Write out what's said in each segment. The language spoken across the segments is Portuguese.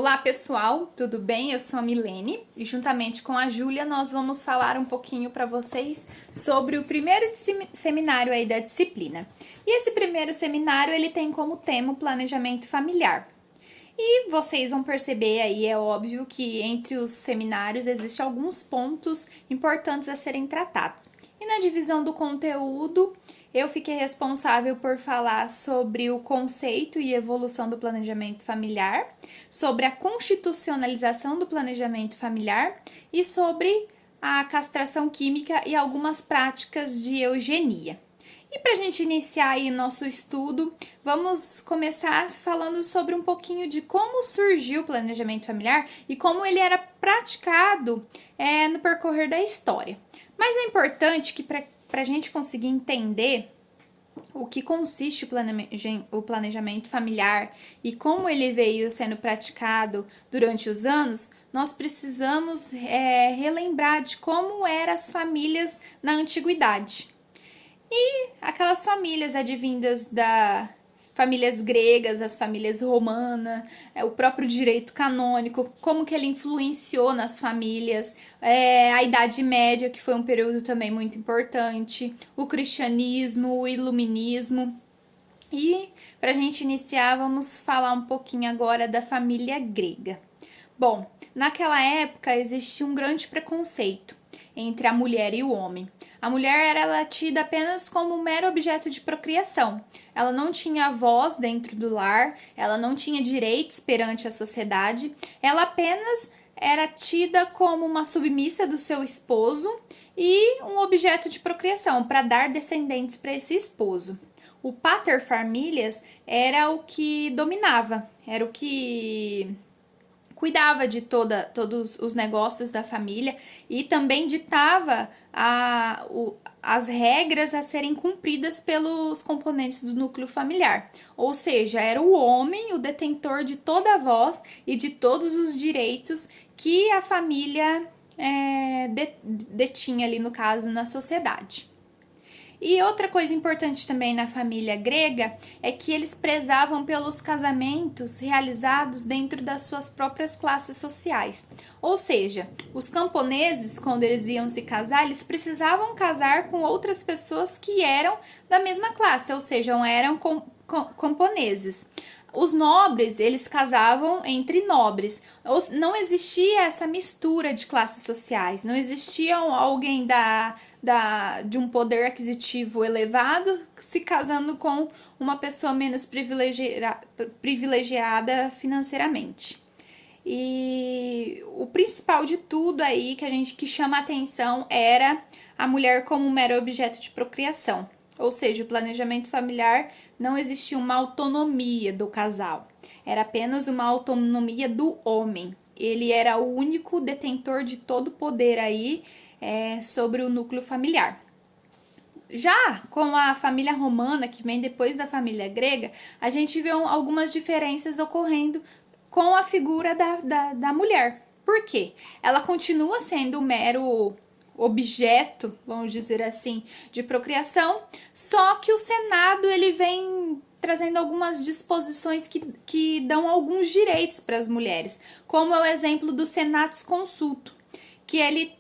Olá pessoal, tudo bem? Eu sou a Milene e juntamente com a Júlia nós vamos falar um pouquinho para vocês sobre o primeiro seminário aí da disciplina. E esse primeiro seminário ele tem como tema o planejamento familiar. E vocês vão perceber aí, é óbvio que entre os seminários existem alguns pontos importantes a serem tratados. E na divisão do conteúdo, eu fiquei responsável por falar sobre o conceito e evolução do planejamento familiar, sobre a constitucionalização do planejamento familiar e sobre a castração química e algumas práticas de eugenia. E para a gente iniciar aí nosso estudo, vamos começar falando sobre um pouquinho de como surgiu o planejamento familiar e como ele era praticado no percorrer da história. Mas é importante que para a gente conseguir entender o que consiste o planejamento familiar e como ele veio sendo praticado durante os anos, nós precisamos relembrar de como eram as famílias na antiguidade. E aquelas famílias advindas da famílias gregas, as famílias romanas, o próprio direito canônico, como que ele influenciou nas famílias, a Idade Média, que foi um período também muito importante, o cristianismo, o iluminismo. E para a gente iniciar, vamos falar um pouquinho agora da família grega. Bom, naquela época existia um grande preconceito entre a mulher e o homem. A mulher era tida apenas como um mero objeto de procriação. Ela não tinha voz dentro do lar, ela não tinha direitos perante a sociedade, ela apenas era tida como uma submissa do seu esposo e um objeto de procriação para dar descendentes para esse esposo. O pater familias era o que dominava, era o que cuidava de todos os negócios da família e também ditava as regras a serem cumpridas pelos componentes do núcleo familiar. Ou seja, era o homem o detentor de toda a voz e de todos os direitos que a família detinha ali, no caso, na sociedade. E outra coisa importante também na família grega é que eles prezavam pelos casamentos realizados dentro das suas próprias classes sociais. Ou seja, os camponeses, quando eles iam se casar, eles precisavam casar com outras pessoas que eram da mesma classe, ou seja, eram camponeses. Os nobres, eles casavam entre nobres. Não existia essa mistura de classes sociais. Não existia alguém de um poder aquisitivo elevado se casando com uma pessoa menos privilegiada financeiramente. E o principal de tudo aí que chama a atenção era a mulher como um mero objeto de procriação. Ou seja, o planejamento familiar não existia uma autonomia do casal, era apenas uma autonomia do homem. Ele era o único detentor de todo o poder aí sobre o núcleo familiar. Já com a família romana, que vem depois da família grega, a gente vê algumas diferenças ocorrendo com a figura da mulher. Por quê? Ela continua sendo um mero objeto, vamos dizer assim, de procriação, só que o Senado ele vem trazendo algumas disposições que dão alguns direitos para as mulheres, como é o exemplo do Senatus Consulto, que ele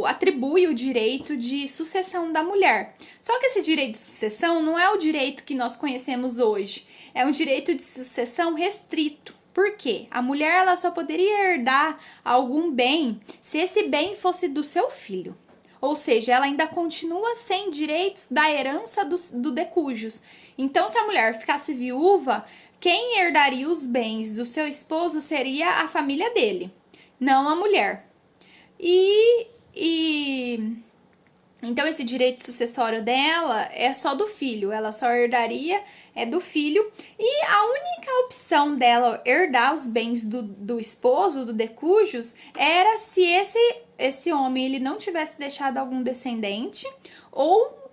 atribui o direito de sucessão da mulher. Só que esse direito de sucessão não é o direito que nós conhecemos hoje, é um direito de sucessão restrito. Por quê? A mulher ela só poderia herdar algum bem se esse bem fosse do seu filho. Ou seja, ela ainda continua sem direitos da herança do decujus. Então, se a mulher ficasse viúva, quem herdaria os bens do seu esposo seria a família dele, não a mulher. Então, esse direito sucessório dela é só do filho, ela só herdaria do filho, e a única opção dela herdar os bens do esposo, do decujus, era se esse homem ele não tivesse deixado algum descendente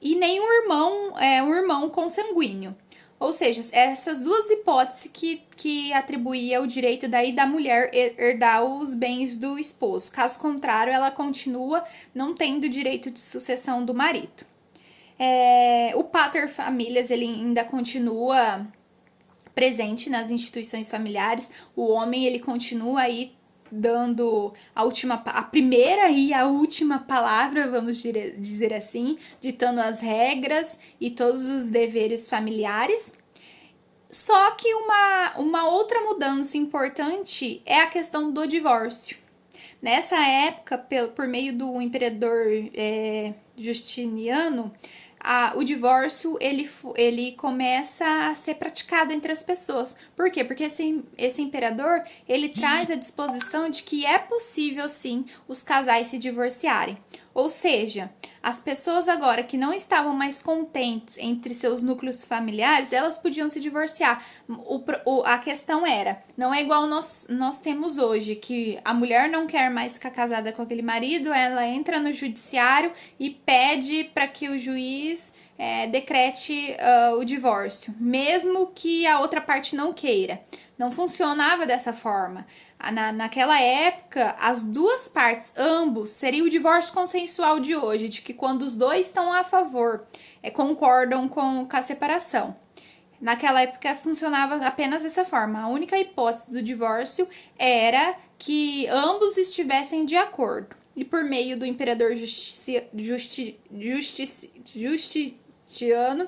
e nem um irmão consanguíneo. Ou seja, essas duas hipóteses que atribuía o direito da mulher herdar os bens do esposo. Caso contrário, ela continua não tendo direito de sucessão do marido. O pater familias ele ainda continua presente nas instituições familiares. O homem, ele continua aí dando a primeira e a última palavra, vamos dizer assim, ditando as regras e todos os deveres familiares. Só que uma outra mudança importante é a questão do divórcio. Nessa época, por meio do imperador Justiniano, o divórcio ele começa a ser praticado entre as pessoas. Por quê? Porque esse imperador ele traz a disposição de que é possível sim os casais se divorciarem. Ou seja, as pessoas agora que não estavam mais contentes entre seus núcleos familiares, elas podiam se divorciar. A questão era, não é igual nós temos hoje, que a mulher não quer mais ficar casada com aquele marido, ela entra no judiciário e pede para que o juiz decrete o divórcio, mesmo que a outra parte não queira. Não funcionava dessa forma. Naquela época, as duas partes, ambos, seria o divórcio consensual de hoje, de que quando os dois estão a favor, concordam com a separação. Naquela época funcionava apenas dessa forma. A única hipótese do divórcio era que ambos estivessem de acordo. E por meio do imperador Justiniano,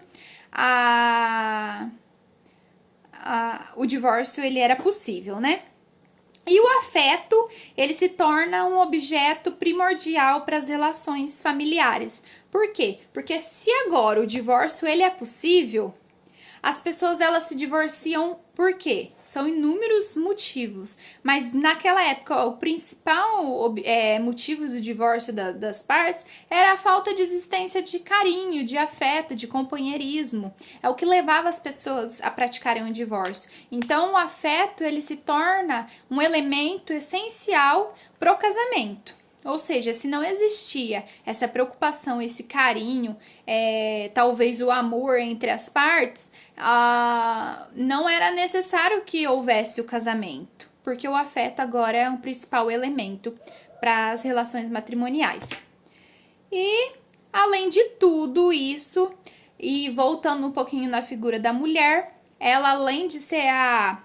o divórcio ele era possível, né? E o afeto, ele se torna um objeto primordial para as relações familiares. Por quê? Porque se agora o divórcio ele é possível, as pessoas elas se divorciam por quê? São inúmeros motivos, mas naquela época o principal motivo do divórcio das partes era a falta de existência de carinho, de afeto, de companheirismo. É o que levava as pessoas a praticarem um divórcio. Então o afeto ele se torna um elemento essencial para o casamento. Ou seja, se não existia essa preocupação, esse carinho, talvez o amor entre as partes, não era necessário que houvesse o casamento, porque o afeto agora é um principal elemento para as relações matrimoniais. E, além de tudo isso, e voltando um pouquinho na figura da mulher, ela, além de ser a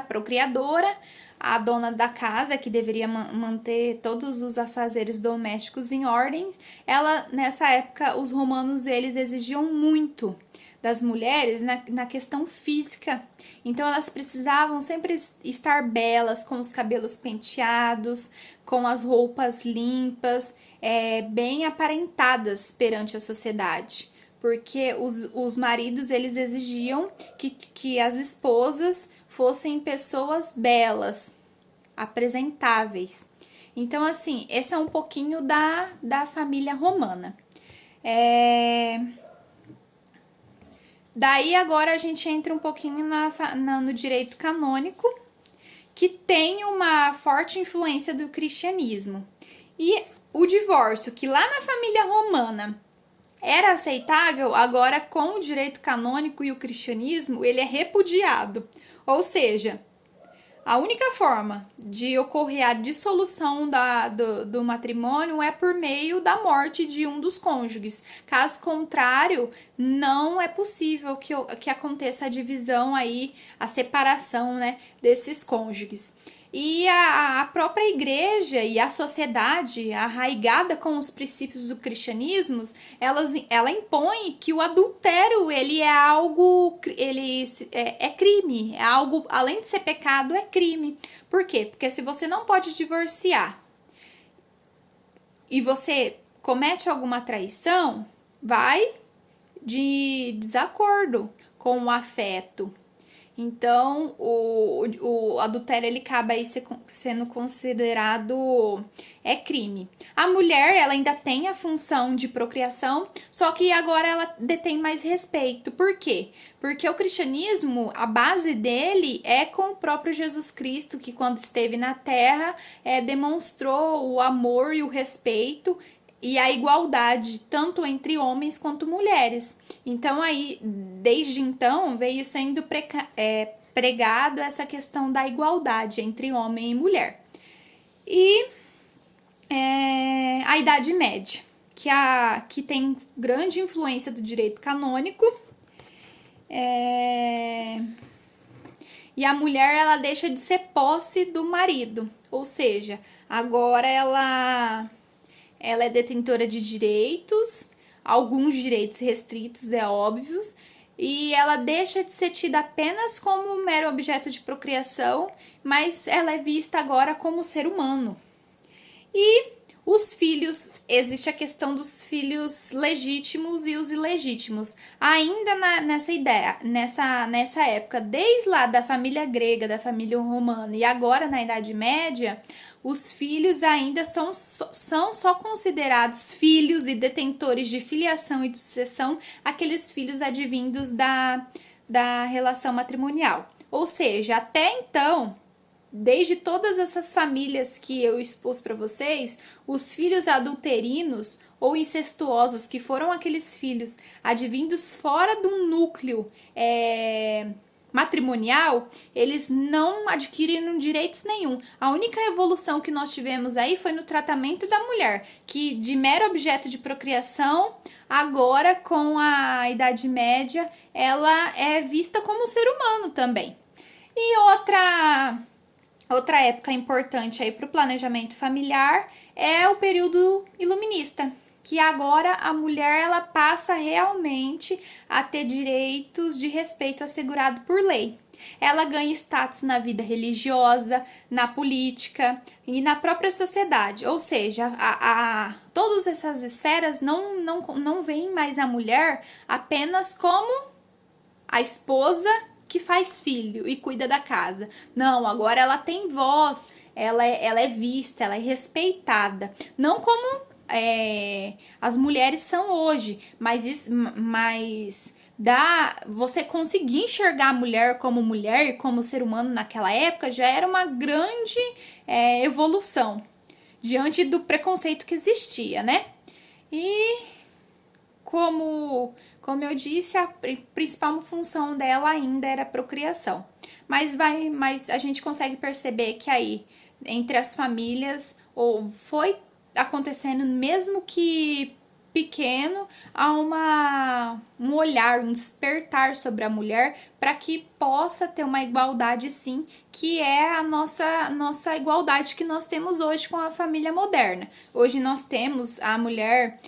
procriadora, a dona da casa, que deveria manter todos os afazeres domésticos em ordem, ela, nessa época, os romanos, eles exigiam muito das mulheres na questão física. Então, elas precisavam sempre estar belas, com os cabelos penteados, com as roupas limpas, bem aparentadas perante a sociedade. Porque os maridos, eles exigiam que as esposas fossem pessoas belas, apresentáveis. Então, assim, esse é um pouquinho da família romana. Daí, agora, a gente entra um pouquinho no direito canônico, que tem uma forte influência do cristianismo. E o divórcio, que lá na família romana era aceitável, agora com o direito canônico e o cristianismo, ele é repudiado. Ou seja, a única forma de ocorrer a dissolução do matrimônio é por meio da morte de um dos cônjuges. Caso contrário, não é possível que aconteça a divisão aí, a separação, né, desses cônjuges. E a própria igreja e a sociedade, arraigada com os princípios do cristianismo, ela impõe que o adultério, ele é algo, é crime, é algo, além de ser pecado, é crime. Por quê? Porque se você não pode divorciar e você comete alguma traição, vai de desacordo com o afeto. Então, o adultério, ele acaba aí sendo considerado crime. A mulher, ela ainda tem a função de procriação, só que agora ela detém mais respeito. Por quê? Porque o cristianismo, a base dele é com o próprio Jesus Cristo, que quando esteve na terra, demonstrou o amor e o respeito e a igualdade, tanto entre homens quanto mulheres. Então, aí, desde então, veio sendo pregado essa questão da igualdade entre homem e mulher. E a Idade Média, que tem grande influência do direito canônico. e a mulher ela deixa de ser posse do marido, ou seja, agora ela é detentora de direitos, alguns direitos restritos, é óbvio, e ela deixa de ser tida apenas como um mero objeto de procriação, mas ela é vista agora como ser humano. E os filhos, existe a questão dos filhos legítimos e os ilegítimos. Ainda nessa ideia, nessa época, desde lá da família grega, da família romana e agora na Idade Média, os filhos ainda são só considerados filhos e detentores de filiação e de sucessão, aqueles filhos advindos da relação matrimonial. Ou seja, até então, desde todas essas famílias que eu expus para vocês, os filhos adulterinos ou incestuosos, que foram aqueles filhos advindos fora do núcleo matrimonial, eles não adquiriram direitos nenhum. A única evolução que nós tivemos aí foi no tratamento da mulher, que de mero objeto de procriação, agora com a Idade Média, ela é vista como ser humano também. E outra época importante aí para o planejamento familiar é o período iluminista, que agora a mulher ela passa realmente a ter direitos de respeito assegurado por lei. Ela ganha status na vida religiosa, na política e na própria sociedade. Ou seja, todas essas esferas não veem mais a mulher apenas como a esposa que faz filho e cuida da casa. Não, agora ela tem voz, ela é vista, ela é respeitada. Não como as mulheres são hoje, mas você conseguir enxergar a mulher e como ser humano naquela época já era uma grande evolução diante do preconceito que existia, né? E como eu disse, a principal função dela ainda era a procriação. Mas a gente consegue perceber que aí, entre as famílias, foi acontecendo, mesmo que pequeno, há um olhar, um despertar sobre a mulher para que possa ter uma igualdade, sim, que é a nossa igualdade que nós temos hoje com a família moderna. Hoje nós temos a mulher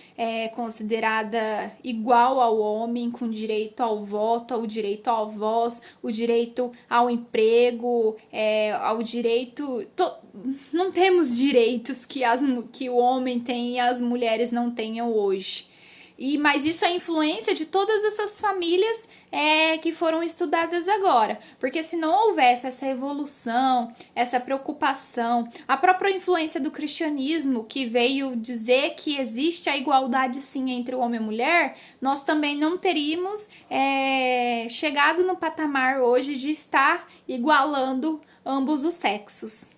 considerada igual ao homem, com direito ao voto, o direito à voz, o direito ao emprego, ao direito... Não temos direitos que o homem tem e as mulheres não tenham hoje. Mas isso é influência de todas essas famílias que foram estudadas agora. Porque se não houvesse essa evolução, essa preocupação, a própria influência do cristianismo, que veio dizer que existe a igualdade sim entre o homem e a mulher, nós também não teríamos chegado no patamar hoje de estar igualando ambos os sexos.